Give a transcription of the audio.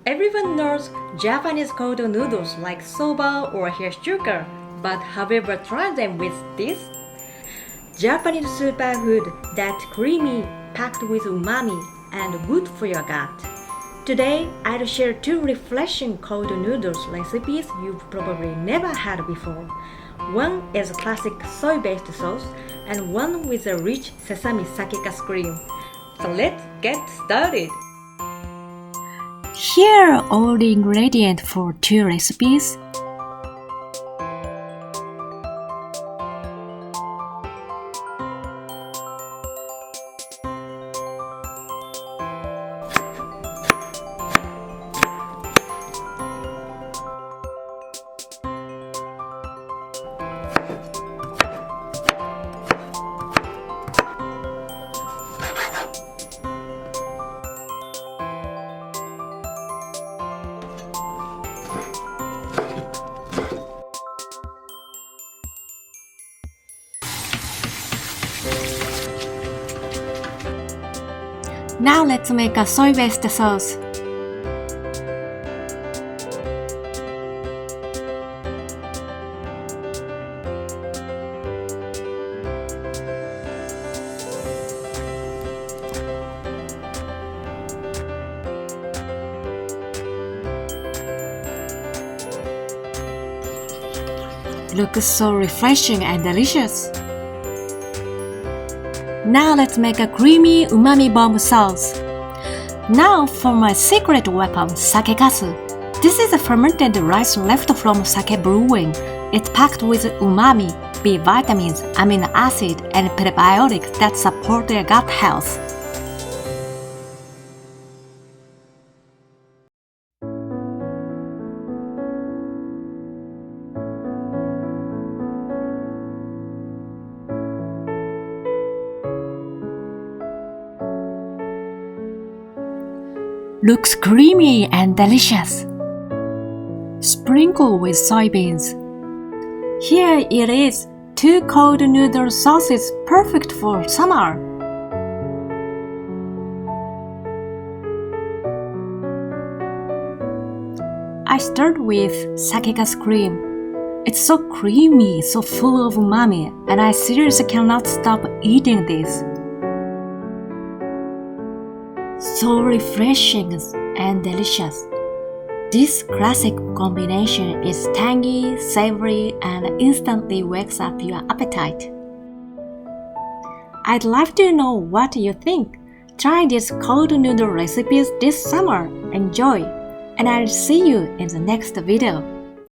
Everyone knows Japanese cold noodles like soba or Hiyashi Chūka, but have you ever tried them with this? Japanese superfood that's creamy, packed with umami, and good for your gut. Today, I'll share 2 refreshing cold noodles recipes you've probably never had before. One is classic soy-based sauce, and one with a rich sesame Sakekasu cream. So let's get started! Here are all the ingredients for 2 recipes. Now let's make a soy-based sauce. Looks so refreshing and delicious. Now let's make a creamy umami bomb sauce. Now for my secret weapon, Sakekasu. This is a fermented rice left from sake brewing. It's packed with umami, B vitamins, amino acid, and prebiotics that support your gut health. Looks creamy and delicious. Sprinkle with soybeans. Here it is, 2 cold noodle sauces perfect for summer. I start with Sakekasu cream. It's so creamy, so full of umami, and I seriously cannot stop eating this. So refreshing and delicious. This classic combination is tangy, savory, and instantly wakes up your appetite. I'd love to know what you think. Try these cold noodle recipes this summer. Enjoy! And I'll see you in the next video.